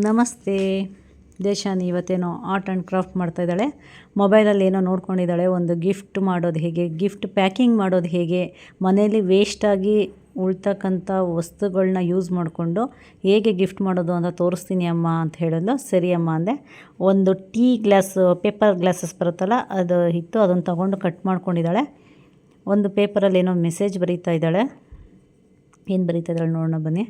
ನಮಸ್ತೆ. ದೇಶಾನಿ ಇವತ್ತೇನೋ art and craft ಮಾಡ್ತಾಯಿದ್ದಾಳೆ. ಮೊಬೈಲಲ್ಲಿ ಏನೋ ನೋಡ್ಕೊಂಡಿದ್ದಾಳೆ. ಒಂದು ಗಿಫ್ಟ್ ಮಾಡೋದು ಹೇಗೆ, ಗಿಫ್ಟ್ ಪ್ಯಾಕಿಂಗ್ ಮಾಡೋದು ಹೇಗೆ, ಮನೇಲಿ ವೇಸ್ಟಾಗಿ ಉಳ್ತಕ್ಕಂಥ ವಸ್ತುಗಳನ್ನ ಯೂಸ್ ಮಾಡಿಕೊಂಡು ಹೇಗೆ ಗಿಫ್ಟ್ ಮಾಡೋದು ಅಂತ ತೋರಿಸ್ತೀನಿ ಅಮ್ಮ ಅಂತ ಹೇಳಿದ್ಲು. ಸರಿ ಅಮ್ಮ ಅಂದೆ. ಒಂದು ಟೀ ಗ್ಲಾಸ್ ಪೇಪರ್ ಗ್ಲಾಸಸ್ ಬರುತ್ತಲ್ಲ, ಅದು ಇತ್ತು. ಅದನ್ನು ತಗೊಂಡು ಕಟ್ ಮಾಡ್ಕೊಂಡಿದ್ದಾಳೆ. ಒಂದು ಪೇಪರಲ್ಲಿ ಏನೋ ಮೆಸೇಜ್ ಬರೀತಾ ಇದ್ದಾಳೆ. ಏನು ಬರೀತಾ ಇದ್ದಾಳೆ ನೋಡೋಣ ಬನ್ನಿ.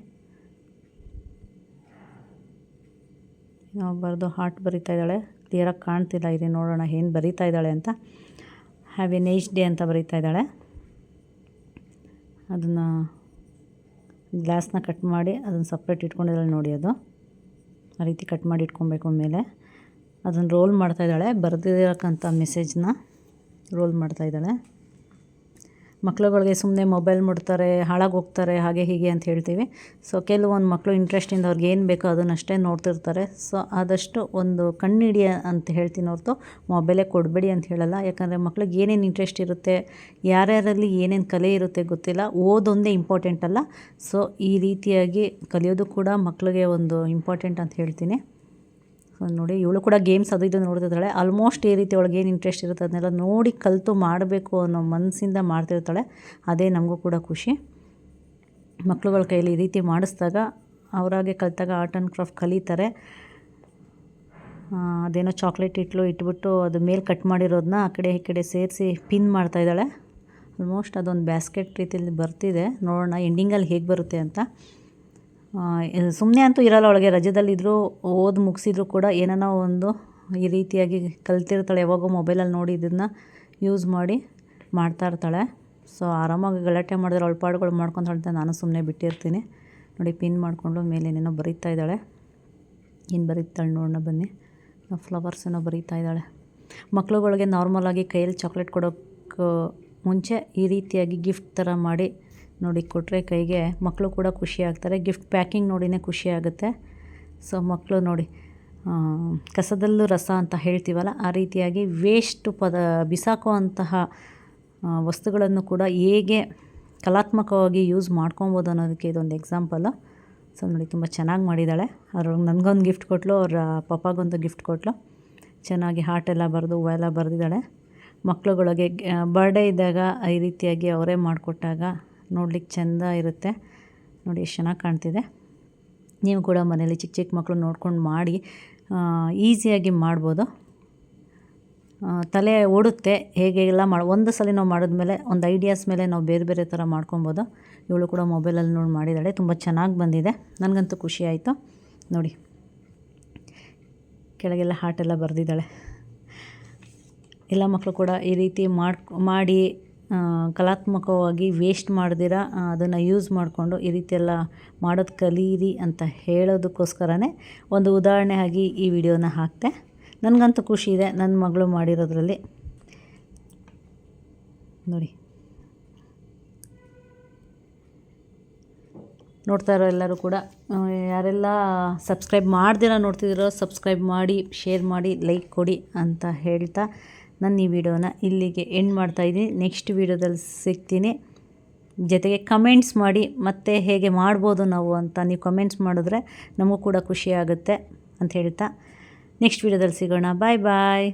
ಬರೆದು ಹಾರ್ಟ್ ಬರೀತಾ ಇದ್ದಾಳೆ. ಕ್ಲಿಯರಾಗಿ ಕಾಣ್ತಿಲ್ಲ, ಇದೆ ನೋಡೋಣ ಏನು ಬರೀತಾ ಇದ್ದಾಳೆ ಅಂತ. ಹ್ಯಾವ್ ಎ ನೈಸ್ ಡೇ ಅಂತ ಬರೀತಾ ಇದ್ದಾಳೆ. ಅದನ್ನು ಗ್ಲಾಸ್ನ ಕಟ್ ಮಾಡಿ ಅದನ್ನು ಸಪ್ರೇಟ್ ಇಟ್ಕೊಂಡಿದ್ದಾಳೆ ನೋಡಿ. ಅದು ಆ ರೀತಿ ಕಟ್ ಮಾಡಿ ಇಟ್ಕೊಬೇಕು. ಮೇಲೆ ಅದನ್ನು ರೋಲ್ ಮಾಡ್ತಾಯಿದ್ದಾಳೆ. ಬರೆದಿರೋಕ್ಕಂಥ ಮೆಸೇಜ್ನ ರೋಲ್ ಮಾಡ್ತಾಯಿದ್ದಾಳೆ. ಮಕ್ಳುಗಳಿಗೆ ಸುಮ್ಮನೆ ಮೊಬೈಲ್ ಮುಡ್ತಾರೆ, ಹಾಳಾಗಿ ಹೋಗ್ತಾರೆ, ಹಾಗೆ ಹೀಗೆ ಅಂತ ಹೇಳ್ತೀವಿ. ಸೊ ಕೆಲವೊಂದು ಮಕ್ಕಳು ಇಂಟ್ರೆಸ್ಟಿಂದ ಅವ್ರಿಗೆ ಏನು ಬೇಕೋ ಅದನ್ನಷ್ಟೇ ನೋಡ್ತಿರ್ತಾರೆ. ಸೊ ಆದಷ್ಟು ಒಂದು ಕಣ್ಣಿಡಿ ಅಂತ ಹೇಳ್ತೀನಿ ಹೊರತು ಮೊಬೈಲೇ ಕೊಡಬೇಡಿ ಅಂತ ಹೇಳಲ್ಲ. ಯಾಕಂದರೆ ಮಕ್ಳಿಗೆ ಏನೇನು ಇಂಟ್ರೆಸ್ಟ್ ಇರುತ್ತೆ, ಯಾರ್ಯಾರಲ್ಲಿ ಏನೇನು ಕಲೆ ಇರುತ್ತೆ ಗೊತ್ತಿಲ್ಲ. ಓದೊಂದೇ ಇಂಪಾರ್ಟೆಂಟ್ ಅಲ್ಲ. ಸೊ ಈ ರೀತಿಯಾಗಿ ಕಲಿಯೋದು ಕೂಡ ಮಕ್ಕಳಿಗೆ ಒಂದು ಇಂಪಾರ್ಟೆಂಟ್ ಅಂತ ಹೇಳ್ತೀನಿ. ನೋಡಿ, ಇವಳು ಕೂಡ ಗೇಮ್ಸ್ ಅದು ಇದು ನೋಡ್ತಿರ್ತಾಳೆ. ಆಲ್ಮೋಸ್ಟ್ ಈ ರೀತಿ ಒಳಗೆ ಏನು ಇಂಟ್ರೆಸ್ಟ್ ಇರುತ್ತೆ ಅದನ್ನೆಲ್ಲ ನೋಡಿ ಕಲಿತು ಮಾಡಬೇಕು ಅನ್ನೋ ಮನಸ್ಸಿಂದ ಮಾಡ್ತಿರ್ತಾಳೆ. ಅದೇ ನಮಗೂ ಕೂಡ ಖುಷಿ. ಮಕ್ಳುಗಳ ಕೈಯಲ್ಲಿ ಈ ರೀತಿ ಮಾಡಿಸಿದಾಗ ಅವರಾಗೆ ಕಲಿತಾಗ ಆರ್ಟ್ ಆ್ಯಂಡ್ ಕ್ರಾಫ್ಟ್ ಕಲಿತಾರೆ. ಅದೇನೋ ಚಾಕ್ಲೇಟ್ ಇಟ್ಬಿಟ್ಟು ಅದು ಮೇಲೆ ಕಟ್ ಮಾಡಿರೋದನ್ನ ಆ ಕಡೆ ಈ ಕಡೆ ಸೇರಿಸಿ ಪಿನ್ ಮಾಡ್ತಾಯಿದ್ದಾಳೆ. ಆಲ್ಮೋಸ್ಟ್ ಅದೊಂದು ಬ್ಯಾಸ್ಕೆಟ್ ರೀತಿಯಲ್ಲಿ ಬರ್ತಿದೆ. ನೋಡೋಣ ಎಂಡಿಂಗಲ್ಲಿ ಹೇಗೆ ಬರುತ್ತೆ ಅಂತ. ಸುಮ್ಮನೆ ಅಂತೂ ಇರೋಲ್ಲ ಒಳಗೆ. ರಜದಲ್ಲಿದ್ದರೂ ಓದಿ ಮುಗಿಸಿದ್ರು ಕೂಡ ಏನೋ ಒಂದು ಈ ರೀತಿಯಾಗಿ ಕಲ್ತಿರ್ತಾಳೆ. ಯಾವಾಗೋ ಮೊಬೈಲಲ್ಲಿ ನೋಡಿ ಇದನ್ನು ಯೂಸ್ ಮಾಡಿ ಮಾಡ್ತಾಯಿರ್ತಾಳೆ. ಸೊ ಆರಾಮಾಗಿ ಗಲಾಟೆ ಮಾಡಿದ್ರೆ ಪಾಡುಗಳು ಮಾಡ್ಕೊತಾಳೆ ಅಂತ ನಾನು ಸುಮ್ಮನೆ ಬಿಟ್ಟಿರ್ತೀನಿ. ನೋಡಿ, ಪಿನ್ ಮಾಡಿಕೊಂಡು ಮೇಲೆ ಏನೇನೋ ಬರೀತಾ ಇದ್ದಾಳೆ. ಏನು ಬರೀತಾಳೆ ನೋಡೋಣ ಬನ್ನಿ. ಫ್ಲವರ್ಸ್ ಏನೋ ಬರೀತಾ ಇದ್ದಾಳೆ. ಮಕ್ಳುಗಳಿಗೆ ನಾರ್ಮಲಾಗಿ ಕೈಯಲ್ಲಿ ಚಾಕ್ಲೇಟ್ ಕೊಡೋಕ್ಕೆ ಮುಂಚೆ ಈ ರೀತಿಯಾಗಿ ಗಿಫ್ಟ್ ಥರ ಮಾಡಿ ನೋಡಿ ಕೊಟ್ಟರೆ ಕೈಗೆ ಮಕ್ಕಳು ಕೂಡ ಖುಷಿ ಆಗ್ತಾರೆ. ಗಿಫ್ಟ್ ಪ್ಯಾಕಿಂಗ್ ನೋಡಿನೇ ಖುಷಿ ಆಗುತ್ತೆ. ಸೊ ಮಕ್ಕಳು ನೋಡಿ, ಕಸದಲ್ಲೂ ರಸ ಅಂತ ಹೇಳ್ತೀವಲ್ಲ, ಆ ರೀತಿಯಾಗಿ ವೇಸ್ಟ್ ಬಿಸಾಕುವಂತಹ ವಸ್ತುಗಳನ್ನು ಕೂಡ ಹೇಗೆ ಕಲಾತ್ಮಕವಾಗಿ ಯೂಸ್ ಮಾಡ್ಕೊಬೋದು ಅನ್ನೋದಕ್ಕೆ ಇದೊಂದು ಎಕ್ಸಾಂಪಲು. ಸೊ ನೋಡಿ, ತುಂಬ ಚೆನ್ನಾಗಿ ಮಾಡಿದ್ದಾಳೆ. ಅದ್ರೊಳಗೆ ನನಗೊಂದು ಗಿಫ್ಟ್ ಕೊಟ್ಟಳು, ಅವ್ರ ಪಪ್ಪಾಗೊಂದು ಗಿಫ್ಟ್ ಕೊಟ್ಟಳು. ಚೆನ್ನಾಗಿ ಹಾರ್ಟ್ ಎಲ್ಲ ಬರೆದು ಹೂವೆಲ್ಲ ಬರೆದಿದ್ದಾಳೆ. ಮಕ್ಳುಗಳಿಗೆ ಬರ್ಡೇ ಇದ್ದಾಗ ಈ ರೀತಿಯಾಗಿ ಅವರೇ ಮಾಡಿಕೊಟ್ಟಾಗ ನೋಡ್ಲಿಕ್ಕೆ ಚೆಂದ ಇರುತ್ತೆ. ನೋಡಿ ಎಷ್ಟು ಚೆನ್ನಾಗಿ ಕಾಣ್ತಿದೆ. ನೀವು ಕೂಡ ಮನೇಲಿ ಚಿಕ್ಕ ಚಿಕ್ಕ ಮಕ್ಕಳು ನೋಡ್ಕೊಂಡು ಮಾಡಿ ಈಸಿಯಾಗಿ ಮಾಡ್ಬೋದು. ತಲೆ ಓಡುತ್ತೆ ಹೇಗೆಲ್ಲ ಒಂದು ಸಲ ನಾವು ಮಾಡಿದ್ಮೇಲೆ ಒಂದು ಐಡಿಯಾಸ್ ಮೇಲೆ ನಾವು ಬೇರೆ ಬೇರೆ ಥರ ಮಾಡ್ಕೊಬೋದು. ಇವಳು ಕೂಡ ಮೊಬೈಲಲ್ಲಿ ನೋಡಿ ಮಾಡಿದ್ದಾಳೆ. ತುಂಬ ಚೆನ್ನಾಗಿ ಬಂದಿದೆ. ನನಗಂತೂ ಖುಷಿ ಆಯಿತು. ನೋಡಿ, ಕೆಳಗೆಲ್ಲ ಹಾರ್ಟೆಲ್ಲ ಬರೆದಿದ್ದಾಳೆ. ಎಲ್ಲ ಮಕ್ಕಳು ಕೂಡ ಈ ರೀತಿ ಮಾಡಿ ಕಲಾತ್ಮಕವಾಗಿ ವೇಸ್ಟ್ ಮಾಡ್ದಿರ ಅದನ್ನು ಯೂಸ್ ಮಾಡಿಕೊಂಡು ಈ ರೀತಿ ಎಲ್ಲ ಮಾಡೋದು ಕಲೀರಿ ಅಂತ ಹೇಳೋದಕ್ಕೋಸ್ಕರನೇ ಒಂದು ಉದಾಹರಣೆ ಆಗಿ ಈ ವಿಡಿಯೋನ ಹಾಕ್ತೆ. ನನಗಂತೂ ಖುಷಿ ಇದೆ ನನ್ನ ಮಗಳು ಮಾಡಿರೋದ್ರಲ್ಲಿ. ನೋಡಿ, ನೋಡ್ತಾ ಇರೋ ಎಲ್ಲರೂ ಕೂಡ ಯಾರೆಲ್ಲ ಸಬ್ಸ್ಕ್ರೈಬ್ ಮಾಡ್ದಿರ ನೋಡ್ತಿದ್ದೀರೋ ಸಬ್ಸ್ಕ್ರೈಬ್ ಮಾಡಿ, ಶೇರ್ ಮಾಡಿ, ಲೈಕ್ ಕೊಡಿ ಅಂತ ಹೇಳ್ತಾ ನಾನು ಈ ವಿಡಿಯೋನ ಇಲ್ಲಿಗೆ ಎಂಡ್ ಮಾಡ್ತಾಯಿದ್ದೀನಿ. ನೆಕ್ಸ್ಟ್ ವಿಡಿಯೋದಲ್ಲಿ ಸಿಗ್ತೀನಿ. ಜೊತೆಗೆ ಕಮೆಂಟ್ಸ್ ಮಾಡಿ ಮತ್ತು ಹೇಗೆ ಮಾಡ್ಬೋದು ನಾವು ಅಂತ ನೀವು ಕಮೆಂಟ್ಸ್ ಮಾಡಿದ್ರೆ ನಮಗೂ ಕೂಡ ಖುಷಿ ಆಗುತ್ತೆ ಅಂತ ಹೇಳ್ತಾ ನೆಕ್ಸ್ಟ್ ವಿಡಿಯೋದಲ್ಲಿ ಸಿಗೋಣ. ಬಾಯ್ ಬಾಯ್.